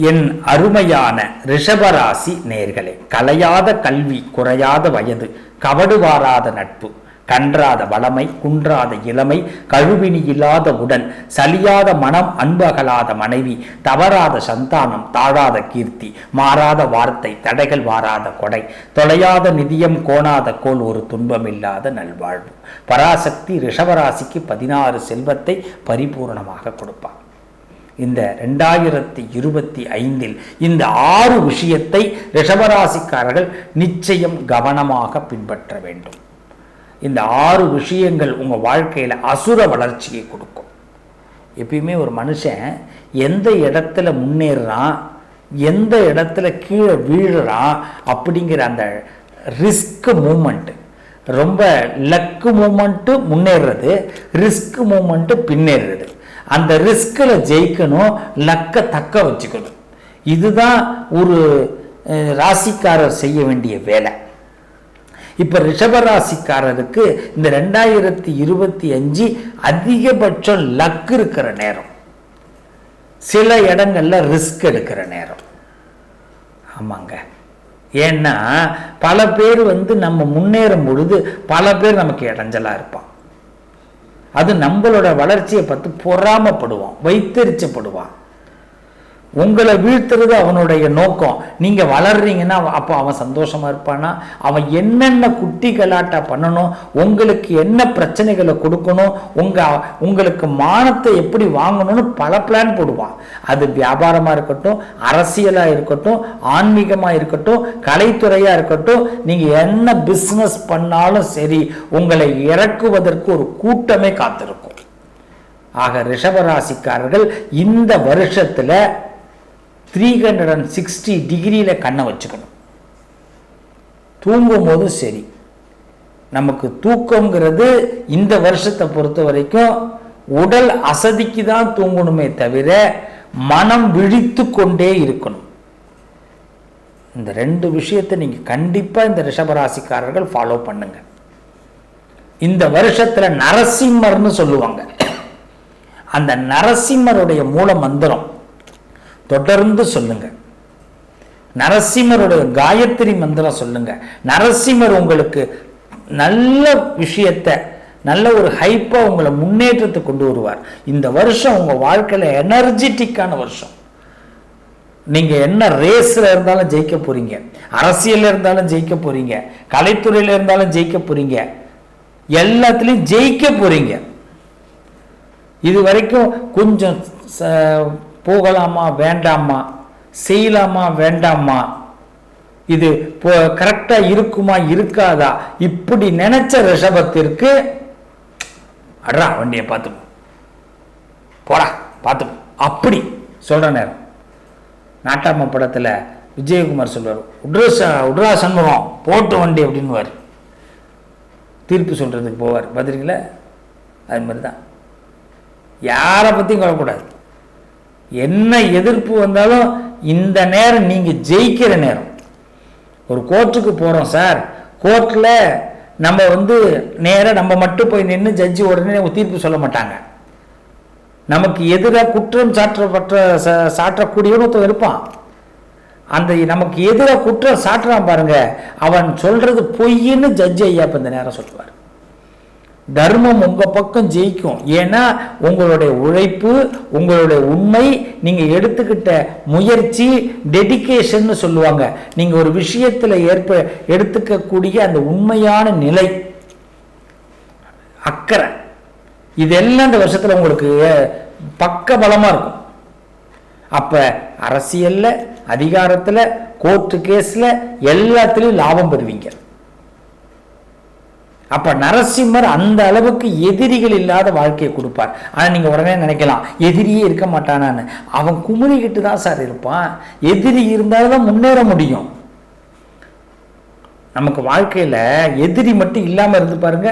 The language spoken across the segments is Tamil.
என் அருமையான ரிஷபராசி நேர்களே, கலையாத கல்வி, குறையாத வயது, கவடு வாராத நட்பு, கன்றாத வளமை, குன்றாத இளமை, கழுவினி இல்லாத உடல், சலியாத மனம், அன்பகலாத மனைவி, தவறாத சந்தானம், தாழாத கீர்த்தி, மாறாத வார்த்தை, தடைகள் வாராத கொடை, தொலையாத நிதியம், கோணாத கோல், ஒரு துன்பமில்லாத நல்வாழ்வு. பராசக்தி ரிஷபராசிக்கு 16 செல்வத்தை பரிபூர்ணமாக கொடுப்பார். இந்த 2025 இந்த 6 விஷயத்தை ரிஷபராசிக்காரர்கள் நிச்சயம் கவனமாக பின்பற்ற வேண்டும். இந்த 6 விஷயங்கள் உங்கள் வாழ்க்கையில் அசுர வளர்ச்சியை கொடுக்கும். எப்பயுமே ஒரு மனுஷன் எந்த இடத்துல முன்னேறான், எந்த இடத்துல கீழே வீழுறான் அப்படிங்கிற அந்த ரிஸ்க் மூமெண்ட்டு, ரொம்ப லக்கு மூமெண்ட்டு முன்னேறது, ரிஸ்க் மூமெண்ட்டு பின்னேறது. அந்த ரிஸ்கில் ஜெயிக்கணும், லக்கை தக்க வச்சுக்கணும். இதுதான் ஒரு ராசிக்காரர் செய்ய வேண்டிய வேலை. இப்போ ரிஷபராசிக்காரருக்கு இந்த 2025 அதிகபட்சம் லக் இருக்கிற நேரம், சில இடங்கள்ல ரிஸ்க் எடுக்கிற நேரம். ஆமாங்க, ஏன்னா பல பேர் நம்ம முன்னேறும் பொழுது பல பேர் நமக்கு இடைஞ்சலா இருப்பான். அது நம்மளோட வளர்ச்சியை பார்த்து பொறாமப்படுவான், வைத்தெரிச்சப்படுவான். உங்களை வீழ்த்துறது அவனுடைய நோக்கம். நீங்க வளர்றீங்கன்னா அப்போ அவன் சந்தோஷமா இருப்பானா? அவன் என்னென்ன குட்டி கலாட்டா பண்ணணும், உங்களுக்கு என்ன பிரச்சனைகளை கொடுக்கணும், உங்களுக்கு மானத்தை எப்படி வாங்கணும்னு பல பிளான் போடுவான். அது வியாபாரமா இருக்கட்டும், அரசியலா இருக்கட்டும், ஆன்மீகமா இருக்கட்டும், கலைத்துறையா இருக்கட்டும், நீங்க என்ன பிசினஸ் பண்ணாலும் சரி, உங்களை இறக்குவதற்கு ஒரு கூட்டமே காத்திருக்கும். ஆக ரிஷபராசிக்காரர்கள் இந்த வருஷத்துல 360 டிகிரியில கண்ணை வச்சுக்கணும். தூங்கும் போது சரி, நமக்கு தூக்கம்ங்கிறது இந்த வருஷத்தை பொறுத்த வரைக்கும் உடல் அசதிக்கு தான் தூங்கணுமே தவிர மனம் விழித்து கொண்டே இருக்கணும். இந்த 2 விஷயத்தை நீங்க கண்டிப்பா இந்த ரிஷபராசிக்காரர்கள் ஃபாலோ பண்ணுங்க. இந்த வருஷத்துல நரசிம்மர்னு சொல்லுவாங்க. அந்த நரசிம்மருடைய மூல மந்திரம் தொடர்ந்து சொல்லுங்க. நரசிம்மருடைய காயத்ரி மந்திரம் சொல்லுங்க. நரசிம்மர் உங்களுக்கு நல்ல விஷயத்தை, நல்ல ஒரு ஹைப்பா உங்களை முன்னேற்றத்தை கொண்டு வருவார். இந்த வருஷம் உங்க வாழ்க்கையில எனர்ஜெட்டிக்கான வருஷம். நீங்க என்ன ரேஸ்ல இருந்தாலும் ஜெயிக்க போறீங்க, அரசியல்ல இருந்தாலும் ஜெயிக்க போறீங்க, கலைத்துறையில இருந்தாலும் ஜெயிக்க போறீங்க, எல்லாத்துலயும் ஜெயிக்க போறீங்க. இது வரைக்கும் கொஞ்சம் போகலாமா வேண்டாமா, செய்யலாமா வேண்டாமா, இது கரெக்டா இருக்குமா இருக்காதா, இப்படி நினைச்ச ரிஷபத்திற்கு அட்ரா வண்டியை பார்த்து போடா பார்த்து அப்படி சொல்ற நேரம். நாட்டாம படத்துல விஜயகுமார் சொல்வார், உட்ரா சண்முகம் போட்டு வண்டி அப்படின்னுவார். தீர்ப்பு சொல்றதுக்கு போவார், பார்த்துருக்கீங்களா? அது மாதிரி தான். யாரை பத்தியும் கவலைக்கூடாது. என்ன எதிர்ப்பு வந்தாலும் இந்த நேரம் நீங்க ஜெயிக்கிற நேரம். ஒரு கோர்ட்டுக்கு போறோம் சார், கோர்ட்ல நம்ம நேரம் நம்ம மட்டும் போய் நின்று ஜட்ஜி உடனே தீர்ப்பு சொல்ல மாட்டாங்க. நமக்கு எதிராக குற்றம் சாற்றக்கூடியவன் இருப்பான். அந்த நமக்கு எதிராக குற்றம் சாட்டுறான் பாருங்க, அவன் சொல்றது பொய்ன்னு ஜட்ஜி ஐயா இந்த நேரம் சொல்லுவார். தர்மம் உங்க பக்கம் ஜெயிக்கும். ஏன்னா உங்களுடைய உழைப்பு, உங்களுடைய உண்மை, நீங்க எடுத்துக்கிட்ட முயற்சி, டெடிகேஷன் சொல்லுவாங்க. நீங்க ஒரு விஷயத்துல எடுத்துக்கக்கூடிய அந்த உண்மையான நிலை, அக்கறை, இதெல்லாம் இந்த வருஷத்துல உங்களுக்கு பக்க பலமா இருக்கும். அப்ப அரசியல்ல, அதிகாரத்துல, கோர்ட்டு கேஸ்ல எல்லாத்திலையும் லாபம் பெறுவீங்க. அப்ப நரசிம்மர் அந்த அளவுக்கு எதிரிகள் இல்லாத வாழ்க்கையை கொடுப்பார். ஆனா நீங்க உடனே நினைக்கலாம், எதிரியே இருக்க மாட்டானான்னு. அவன் குமுறிக்கிட்டு தான் சார் இருப்பான். எதிரி இருந்தால்தான் முன்னேற முடியும். நமக்கு வாழ்க்கையில எதிரி மட்டும் இல்லாம இருந்து பாருங்க,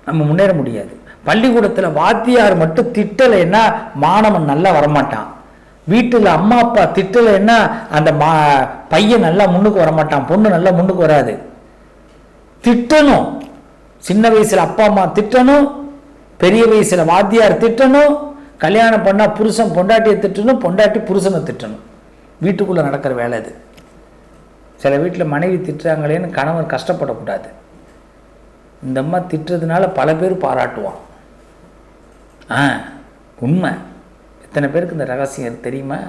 நம்ம முன்னேற முடியாது. பள்ளிக்கூடத்துல வாத்தியார் மட்டும் திட்டலைன்னா மாணவன் நல்லா வரமாட்டான். வீட்டுல அம்மா அப்பா திட்டலைன்னா அந்த பையன் நல்லா முன்னுக்கு வரமாட்டான், பொண்ணு நல்லா முன்னுக்கு வராது. திட்டணும். சின்ன வயசுல அப்பா அம்மா திட்டணும், பெரிய வயசுல வாத்தியார் திட்டணும், கல்யாணம் பண்ணால் புருஷன் பொண்டாட்டியை திட்டணும், பொண்டாட்டி புருஷனை திட்டணும். வீட்டுக்குள்ளே நடக்கிற வேலை இது. சில வீட்டில் மனைவி திட்டுறாங்களேன்னு கணவன் கஷ்டப்படக்கூடாது. இந்த அம்மா திட்டுறதுனால பல பேர் பாராட்டுவான். உண்மை. எத்தனை பேருக்கு இந்த ரகசியம் தெரியுமா?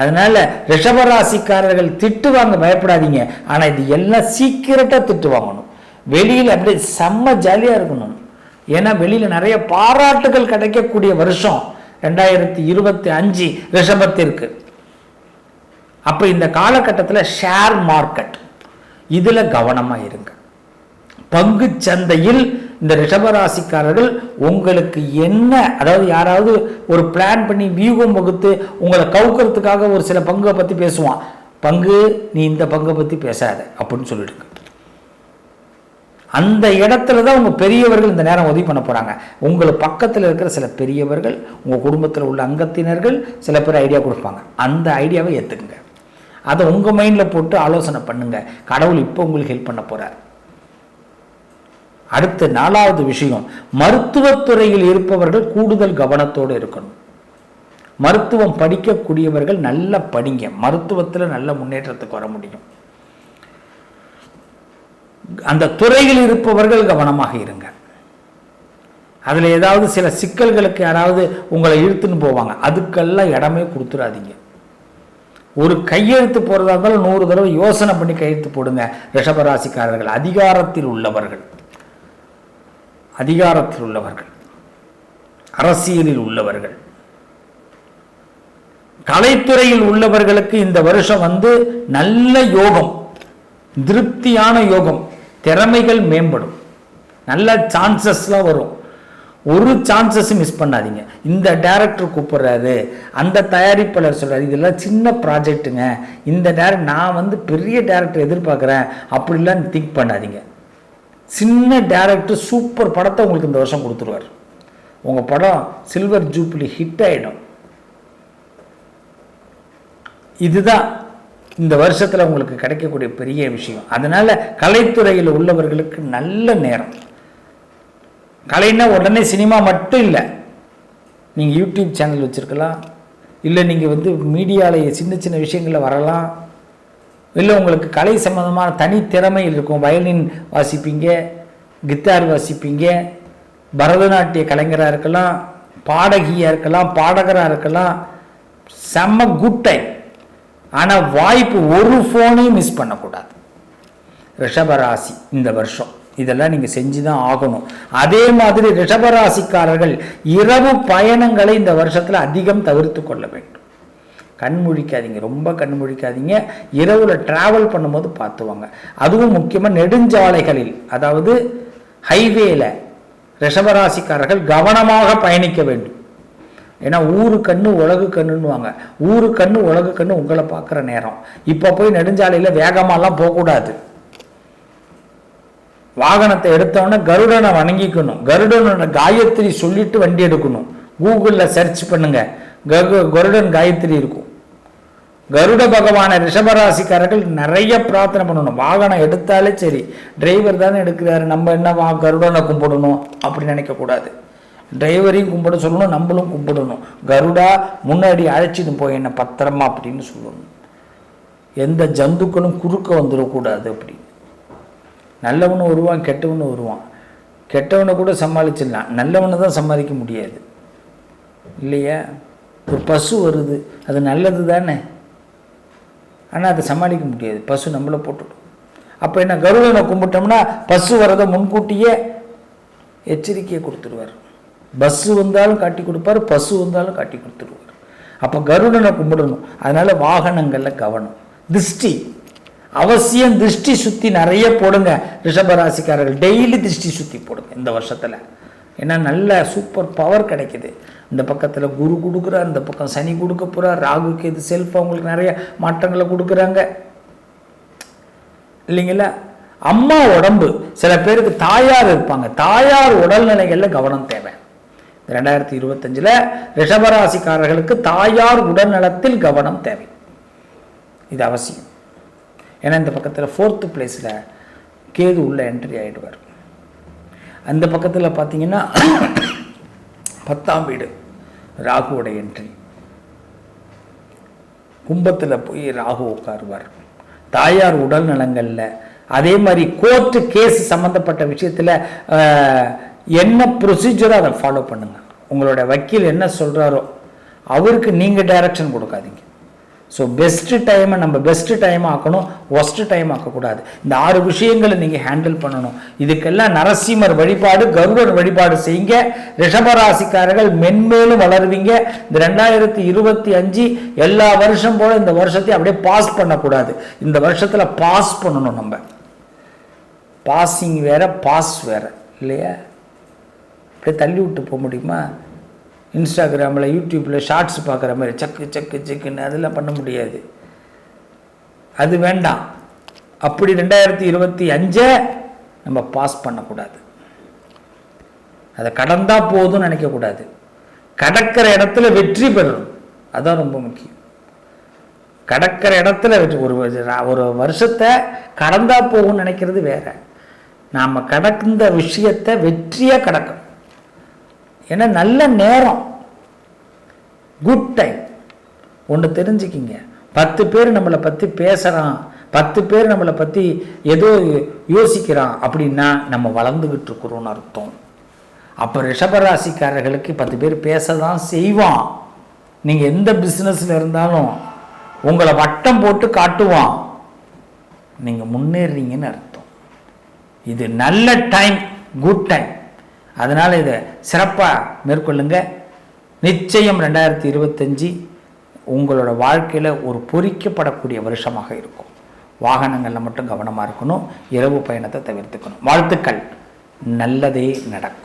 அதனால் ரிஷபராசிக்காரர்கள் திட்டுவாங்க, பயப்படாதீங்க. ஆனால் இது எல்லாம் சீக்கிரட்டாக திட்டு வாங்கணும். வெளியில் அப்படியே செம்ம ஜாலியாக இருக்கணும். ஏன்னா வெளியில் நிறைய பாராட்டுகள் கிடைக்கக்கூடிய வருஷம் 2025 ரிஷபத்திற்கு. அப்போ இந்த காலகட்டத்தில் ஷேர் மார்க்கெட் இதில் கவனமாக இருங்க. பங்கு சந்தையில் இந்த ரிஷபராசிக்காரர்கள் உங்களுக்கு என்ன, அதாவது யாராவது ஒரு பிளான் பண்ணி வியூகம் வகுத்து உங்களை கவுக்கிறதுக்காக ஒரு சில பங்கை பற்றி பேசுவான். பங்கு நீ இந்த பங்கை பற்றி பேசாத அப்படின்னு சொல்லிடுங்க. அந்த இடத்துல தான் உங்கள் பெரியவர்கள் இந்த நேரம் உதவி பண்ண போகிறாங்க. உங்களுக்கு பக்கத்தில் இருக்கிற சில பெரியவர்கள், உங்கள் குடும்பத்தில் உள்ள அங்கத்தினர்கள் சில பேர் ஐடியா கொடுப்பாங்க. அந்த ஐடியாவை ஏற்றுக்குங்க. அதை உங்கள் மைண்டில் போட்டு ஆலோசனை பண்ணுங்க. கடவுள் இப்போ உங்களுக்கு ஹெல்ப் பண்ண போகிறார். அடுத்த 4வது விஷயம், மருத்துவத்துறையில் இருப்பவர்கள் கூடுதல் கவனத்தோடு இருக்கணும். மருத்துவம் படிக்கக்கூடியவர்கள் நல்லா படிங்க. மருத்துவத்தில் நல்ல முன்னேற்றத்துக்கு வர முடியும். அந்த துறையில் இருப்பவர்கள் கவனமாக இருங்க. அதில் ஏதாவது சில சிக்கல்களுக்கு யாராவது உங்களை இழுத்துன்னு போவாங்க, அதுக்கெல்லாம் இடமே கொடுத்துடாதீங்க. ஒரு கையெழுத்து போகிறதா இருந்தாலும் 100 தடவை யோசனை பண்ணி கையெழுத்து போடுங்க. ரிஷபராசிக்காரர்கள் அதிகாரத்தில் உள்ளவர்கள், அரசியலில் உள்ளவர்கள், கலைத்துறையில் உள்ளவர்களுக்கு இந்த வருஷம் நல்ல யோகம், திருப்தியான யோகம், திறமைகள் மேம்படும், நல்ல சான்சஸ்லாம் வரும். ஒரு சான்சஸ் மிஸ் பண்ணாதீங்க. இந்த டைரக்டர் கூப்பிடுறாரு, அந்த தயாரிப்பாளர் சொல்றாரு, இதெல்லாம் சின்ன ப்ராஜெக்ட்டுங்க, இந்த டைரக்டர் நான் பெரிய டைரக்டர் எதிர்பார்க்குறேன் அப்படிலாம் திங்க் பண்ணாதீங்க. சின்ன டைரக்டர் சூப்பர் படத்தை உங்களுக்கு இந்த வருஷம் கொடுத்துருவார். உங்கள் படம் சில்வர் ஜூப்ளி ஹிட் ஆகிடும். இதுதான் இந்த வருஷத்தில் உங்களுக்கு கிடைக்கக்கூடிய பெரிய விஷயம். அதனால் கலைத்துறையில் உள்ளவர்களுக்கு நல்ல நேரம். கலைன்னா உடனே சினிமா மட்டும் இல்லை, நீங்கள் யூடியூப் சேனல் வச்சுருக்கலாம், இல்லை நீங்கள் மீடியாவில் சின்ன சின்ன விஷயங்களில் வரலாம், இல்லை உங்களுக்கு கலை சம்பந்தமான தனித்திறமை இருக்கும். வயலின் வாசிப்பீங்க, கித்தார் வாசிப்பீங்க, பரதநாட்டிய கலைஞராக இருக்கலாம், பாடகியாக இருக்கலாம், பாடகராக இருக்கலாம். செம்ம குட் டைம். ஆனால் வாய்ப்பு ஒரு ஃபோனையும் மிஸ் பண்ணக்கூடாது. ரிஷபராசி இந்த வருஷம் இதெல்லாம் நீங்கள் செஞ்சு தான் ஆகணும். அதே மாதிரி ரிஷபராசிக்காரர்கள் இரவு பயணங்களை இந்த வருஷத்தில் அதிகம் தவிர்த்து கொள்ள வேண்டும். கண்முழிக்காதீங்க, ரொம்ப கண்முழிக்காதீங்க. இரவில் ட்ராவல் பண்ணும்போது பார்த்துவாங்க. அதுவும் முக்கியமாக நெடுஞ்சாலைகளில், அதாவது ஹைவேல ரிஷபராசிக்காரர்கள் கவனமாக பயணிக்க வேண்டும். ஏன்னா ஊரு கண்ணு உலகு கண்ணுன்னுவாங்க. ஊரு கண்ணு உலகு கண்ணு உங்களை பார்க்குற நேரம். இப்போ போய் நெடுஞ்சாலையில் வேகமாலாம் போகக்கூடாது. வாகனத்தை எடுத்தோன்னே கருடனை வணங்கிக்கணும். கருடனோட காயத்ரி சொல்லிட்டு வண்டி எடுக்கணும். கூகுளில் சர்ச் பண்ணுங்க, கருடன் காயத்ரி இருக்கும். கருட பகவான ரிஷபராசிக்காரர்கள் நிறைய பிரார்த்தனை பண்ணணும். வாகனம் எடுத்தாலே சரி, டிரைவர் தானே எடுக்கிறாரு, நம்ம என்ன கருடனை கும்பிடணும் அப்படி நினைக்கக்கூடாது. டிரைவரையும் கும்பிட சொல்லணும், நம்மளும் கும்பிடணும். கருடா முன்னாடி அழைச்சிட்டு போய் என்ன பத்திரமா அப்படின்னு சொல்லணும். எந்த ஜந்துக்களும் குறுக்க வந்துடக்கூடாது. அப்படி நல்லவனும் வருவான், கெட்டவனும் வருவான். கெட்டவனை கூட சமாளிச்சிடலாம், நல்லவனை தான் சமாளிக்க முடியாது இல்லையா? ஒரு பசு வருது, அது நல்லது தானே, ஆனால் அதை சமாளிக்க முடியாது. பசு நம்மளை போட்டுடும். அப்போ என்ன, கருடனை கும்பிட்டோம்னா பசு வரதை முன்கூட்டியே எச்சரிக்கையை கொடுத்துருவார். பஸ்ஸு வந்தாலும் காட்டி கொடுப்பார், பசு வந்தாலும் காட்டி கொடுத்துருவார். அப்போ கருடனை கும்பிடணும். அதனால் வாகனங்களில் கவனம். திருஷ்டி அவசியம், திருஷ்டி சுற்றி நிறைய போடுங்க. ரிஷபராசிக்காரர்கள் டெய்லி திருஷ்டி சுற்றி போடுங்க இந்த வருஷத்தில். ஏன்னா நல்ல சூப்பர் பவர் கிடைக்கிது. இந்த பக்கத்தில் குரு கொடுக்குறார், இந்த பக்கம் சனி கொடுக்க போகிறார், ராகுக்கு இது செல்ஃப் அவங்களுக்கு நிறைய மாற்றங்களை கொடுக்குறாங்க இல்லைங்களா? அம்மா உடம்பு, சில பேருக்கு தாயார் இருப்பாங்க, தாயார் உடல்நிலைகளில் கவனம் தேவை. 2025 ரிஷபராசிக்காரர்களுக்கு தாயார் உடல்நலத்தில் கவனம் தேவை. இது அவசியம். ஏன்னா இந்த பக்கத்தில் 4th பிளேஸில் கேது உள்ள என்ட்ரி ஆகிடுவார். அந்த பக்கத்தில் பார்த்தீங்கன்னா 10ஆம் வீடு ராகுவோட என்ட்ரி. கும்பத்தில் போய் ராகு உட்காருவார். தாயார் உடல் நலங்களில், அதே மாதிரி கோர்ட்டு கேஸ் சம்மந்தப்பட்ட விஷயத்தில் என்ன ப்ரொசீஜரோ அதை ஃபாலோ பண்ணுங்கள். உங்களோட வக்கீல் என்ன சொல்கிறாரோ அவருக்கு நீங்கள் டைரக்ஷன் கொடுக்காதீங்க. ஸோ பெஸ்ட்டு டைமை நம்ம பெஸ்ட்டு டைம் ஆக்கணும், ஒஸ்ட்டு டைம் ஆக்கக்கூடாது. இந்த 6 விஷயங்களை நீங்கள் ஹேண்டில் பண்ணணும். இதுக்கெல்லாம் நரசிம்மர் வழிபாடு, கருடர் வழிபாடு செய்யுங்க. ரிஷபராசிக்காரர்கள் மென்மேலும் வளருவீங்க. இந்த 2025 எல்லா வருஷம் போல இந்த வருஷத்தை அப்படியே பாஸ் பண்ணக்கூடாது. இந்த வருஷத்தில் பாஸ் பண்ணணும். நம்ம பாஸிங் வேற, பாஸ் வேற இல்லையா? அப்படியே தள்ளி விட்டு போக முடியுமா? இன்ஸ்டாகிராமில், யூடியூப்பில் ஷார்ட்ஸ் பார்க்குற மாதிரி சக்கு சக்கு சக்குன்னு அதெல்லாம் பண்ண முடியாது. அது வேண்டாம். அப்படி 2025 நம்ம பாஸ் பண்ணக்கூடாது. அதை கடந்தால் போதும்னு நினைக்கக்கூடாது. கடக்கிற இடத்துல வெற்றி பெறணும், அதுதான் ரொம்ப முக்கியம். கடக்கிற இடத்துல வெற்றி. ஒரு வருஷத்தை கடந்தா போகும்னு நினைக்கிறது வேற. நாம் கடந்த விஷயத்தை வெற்றியாக கடக்கணும். ஏன்னா நல்ல நேரம், குட் டைம். ஒன்று தெரிஞ்சுக்கிங்க, 10 பேர் நம்மளை பற்றி பேசுகிறான், 10 பேர் நம்மளை பற்றி ஏதோ யோசிக்கிறான் அப்படின்னா நம்ம வளர்ந்துக்கிட்டு இருக்கிறோன்னு அர்த்தம். அப்போ ரிஷபராசிக்காரர்களுக்கு 10 பேர் பேச தான் செய்வான். நீங்கள் எந்த பிஸ்னஸில் இருந்தாலும் உங்களை வட்டம் போட்டு காட்டுவான். நீங்கள் முன்னேறீங்கன்னு அர்த்தம். இது நல்ல டைம், குட் டைம். அதனால் இதை சிறப்பாக மேற்கொள்ளுங்க. நிச்சயம் 2025 உங்களோட வாழ்க்கையில் ஒரு பொறிக்கப்படக்கூடிய வருஷமாக இருக்கும். வாகனங்களில் மட்டும் கவனமாக இருக்கணும். இரவு பயணத்தை தவிர்த்துக்கணும். வாழ்த்துக்கள். நல்லதே நடக்கும்.